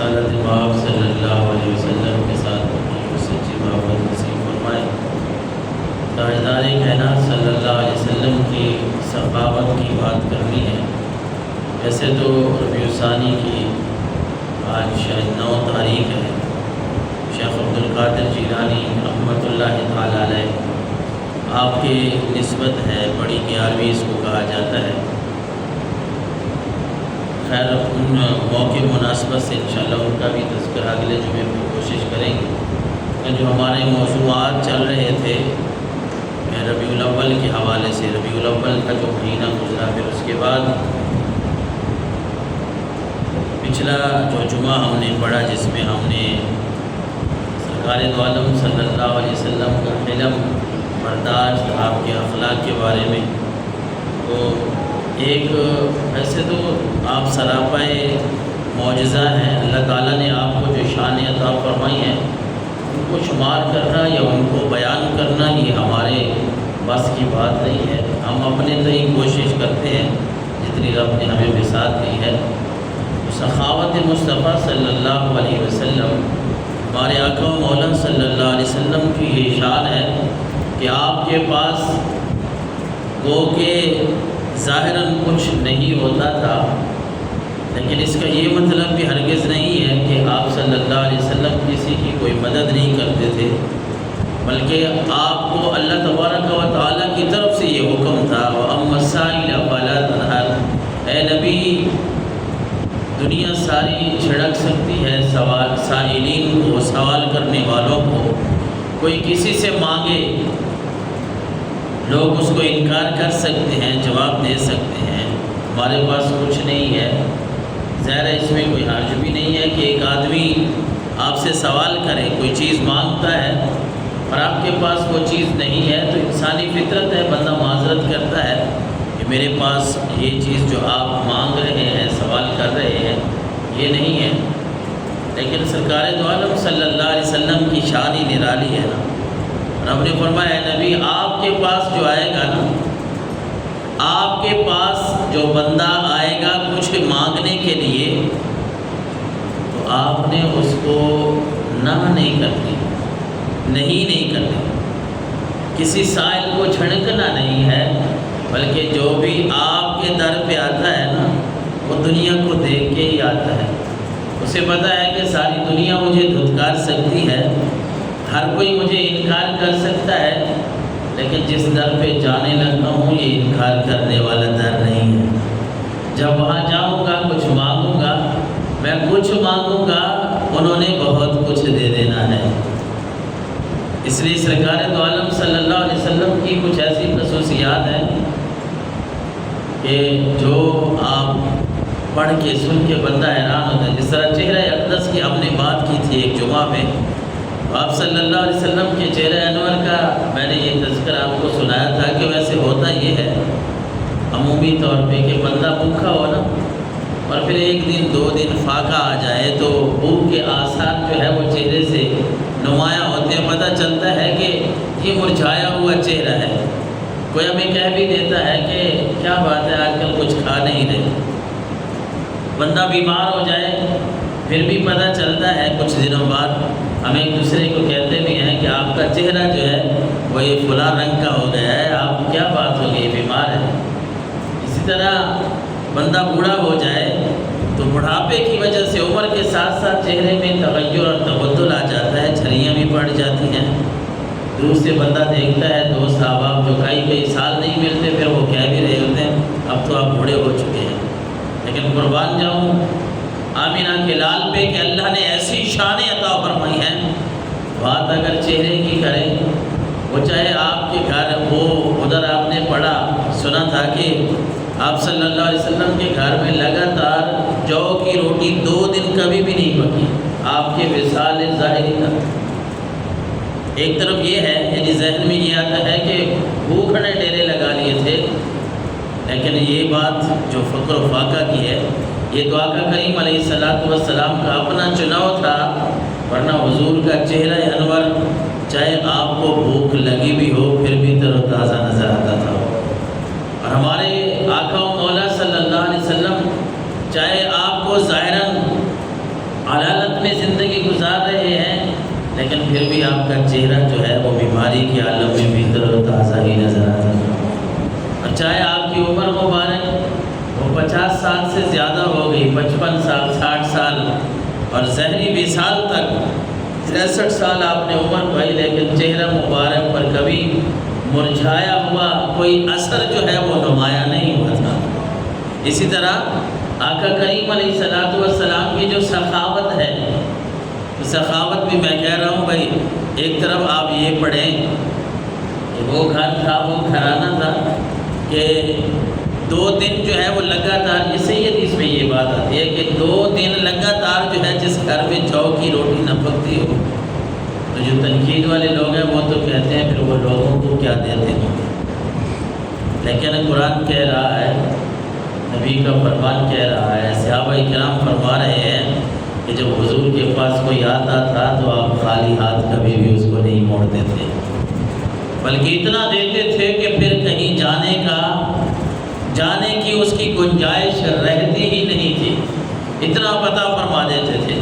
رسالت باب صلی اللہ علیہ وسلم کے ساتھ اپنی سچی محبت نصیب فرمائے۔ تاجدار کائنات صلی اللہ علیہ وسلم کی سخاوت کی بات کرنی ہے۔ ویسے تو ربیع الثانی کی آج شاید 9 تاریخ ہے۔ شیخ عبدالقادر جیلانی رحمۃ اللہ تعالیٰ علیہ آپ کی نسبت ہے، بڑی 11ویں اس کو کہا جاتا ہے۔ خیر ان موقع مناسبت سے انشاءاللہ ان کا بھی تذکرہ اگلے جمعے میں کوشش کریں گے۔ جو ہمارے موضوعات چل رہے تھے ربیع الاول کے حوالے سے، ربیع الاول کا جو مہینہ گزرا، پھر اس کے بعد پچھلا جو جمعہ ہم نے پڑھا جس میں ہم نے سرکار دو عالم صلی اللہ علیہ وسلم کا حلم برداشت، آپ کے اخلاق کے بارے میں، تو ایک ویسے تو آپ سراپائے معجزہ ہیں، اللہ تعالیٰ نے آپ کو جو شان عطا فرمائی ہیں ان کو شمار کرنا یا ان کو بیان کرنا یہ ہمارے بس کی بات نہیں ہے۔ ہم اپنے تئیں کوشش کرتے ہیں جتنی رب نے ہمیں بساط دی ہے۔ سخاوت مصطفیٰ صلی اللہ علیہ وسلم، ہمارے آقا و مولا صلی اللہ علیہ وسلم کی یہ شان ہے کہ آپ کے پاس گو کہ ظاہراً کچھ نہیں ہوتا تھا، لیکن اس کا یہ مطلب بھی ہرگز نہیں ہے کہ آپ صلی اللہ علیہ وسلم کسی کی کوئی مدد نہیں کرتے تھے، بلکہ آپ کو اللہ تبارک و تعالیٰ کی طرف سے یہ حکم تھا وَأَمَّا السَّائِلَ فَلَا تَنْهَرْ، اے نبی دنیا ساری چھڑک سکتی ہے سائلین کو، سوال کرنے والوں کو، کوئی کسی سے مانگے لوگ اس کو انکار کر سکتے ہیں، جواب دے سکتے ہیں، ہمارے پاس کچھ نہیں ہے۔ ظاہر ہے اس میں کوئی حرج بھی نہیں ہے کہ ایک آدمی آپ سے سوال کرے، کوئی چیز مانگتا ہے اور آپ کے پاس وہ چیز نہیں ہے، تو انسانی فطرت ہے، بندہ معذرت کرتا ہے کہ میرے پاس یہ چیز جو آپ مانگ رہے ہیں، سوال کر رہے ہیں، یہ نہیں ہے۔ لیکن سرکار دو عالم صلی اللہ علیہ وسلم کی شان ہی نرالی ہے نا۔ رب نے فرمایا اے نبی آپ کے پاس جو آئے گا نا، آپ کے پاس جو بندہ آئے گا کچھ مانگنے کے لیے، تو آپ نے اس کو نہ نہیں کرنی، نہیں کرنی، کسی سائل کو جھڑکنا نہیں ہے، بلکہ جو بھی آپ کے در پہ آتا ہے نا وہ دنیا کو دیکھ کے ہی آتا ہے۔ اسے پتہ ہے کہ ساری دنیا مجھے دھتکار سکتی ہے، ہر کوئی مجھے انکار کر سکتا ہے، لیکن جس در پہ جانے لگتا ہوں یہ انکار کرنے والا در نہیں ہے۔ جب وہاں جاؤں گا کچھ مانگوں گا، میں کچھ مانگوں گا، انہوں نے بہت کچھ دے دینا ہے۔ اس لیے سرکار دو عالم صلی اللہ علیہ وسلم کی کچھ ایسی خصوصیات ہیں کہ جو آپ پڑھ کے سن کے بندہ حیران ہوتا ہے۔ جس طرح چہرہ اقدس کی ہم نے بات کی تھی ایک جمعہ میں، آپ صلی اللہ علیہ وسلم کے چہرہ انور کا میں نے یہ تذکرہ آپ کو سنایا تھا کہ ویسے ہوتا یہ ہے عمومی طور پہ کہ بندہ بھوکا ہو نا، اور پھر ایک دن 2 دن فاقہ آ جائے تو بھوک کے آثار جو ہے وہ چہرے سے نمایاں ہوتے ہیں، پتہ چلتا ہے کہ یہ مرجھایا ہوا چہرہ ہے۔ کوئی ہمیں کہہ بھی دیتا ہے کہ کیا بات ہے آج کل کچھ کھا نہیں رہے۔ بندہ بیمار ہو جائے پھر بھی پتہ چلتا ہے کچھ دنوں بعد، ہم ایک دوسرے کو کہتے بھی ہیں کہ آپ کا چہرہ جو ہے وہ یہ فلاں رنگ کا ہو گیا ہے، آپ کیا بات ہو گئی، بیمار ہے۔ اسی طرح بندہ بوڑھا ہو جائے تو بڑھاپے کی وجہ سے عمر کے ساتھ ساتھ چہرے میں تغیر اور تبدل آ جاتا ہے، جھریاں بھی پڑ جاتی ہیں۔ دور سے بندہ دیکھتا ہے دوست احباب جو کئی سال نہیں ملتے، پھر وہ کہہ بھی رہے ہوتے ہیں اب تو آپ بوڑھے ہو چکے ہیں، لیکن قربان جاؤں آمینہ کے لال پہ کہ اللہ نے ایسی شان عطا فرمائی ہے۔ بات اگر چہرے کی کریں، وہ چاہے آپ کے گھر وہ ادھر آپ نے پڑھا سنا تھا کہ آپ صلی اللہ علیہ وسلم کے گھر میں لگاتار جو کی روٹی 2 دن کبھی بھی نہیں پکی، آپ کے وصال ظاہری تھا۔ ایک طرف یہ ہے یعنی ذہن میں یہ آتا ہے کہ بھوک نے ڈیرے لگا لیے تھے، لیکن یہ بات جو فقر و فاقہ کی ہے یہ تو آقا کریم علیہ السلام کا اپنا چناؤ تھا، ورنہ حضور کا چہرہ انور چاہے آپ کو بھوک لگی بھی ہو پھر بھی تر و تازہ نظر آتا تھا۔ اور ہمارے آقا و مولا صلی اللہ علیہ وسلم چاہے آپ کو ظاہراً علی حالت میں زندگی گزار رہے ہیں، لیکن پھر بھی آپ کا چہرہ جو ہے وہ بیماری کے عالم میں بھی تر و تازہ ہی نظر آتا ہے۔ اور چاہے آپ کی عمر مبارک وہ 50 سال سے زیادہ ہو گئی، 55 سال، 60 سال اور ظہری وصال تک 63 سال آپ نے عمر پائی، لیکن چہرہ مبارک پر کبھی مرجھایا ہوا کوئی اثر جو ہے وہ نمایاں نہیں ہوا تھا۔ اسی طرح آقا کریم علیہ السلام کی جو سخاوت ہے، سخاوت بھی میں کہہ رہا ہوں بھائی، ایک طرف آپ یہ پڑھیں کہ وہ گھر تھا، وہ گھرانہ تھا کہ 2 دن جو ہے وہ لگاتار، اس سے حدیث میں یہ بات آتی ہے کہ 2 دن لگاتار جو ہے جس گھر میں جو کی روٹی نہ پکتی ہو، تو جو تنقید والے لوگ ہیں وہ تو کہتے ہیں پھر وہ لوگوں کو کیا دیتے ہیں، لیکن قرآن کہہ رہا ہے، نبی کا فرمان کہہ رہا ہے، صحابہ کرام فرما رہے ہیں کہ جب حضور کے پاس کوئی آتا تھا تو آپ خالی ہاتھ کبھی بھی اس کو نہیں موڑتے تھے، بلکہ اتنا دیتے تھے کہ پھر کہیں جانے کی اس کی گنجائش رہتی ہی نہیں تھی، اتنا پتہ فرما دیتے تھے۔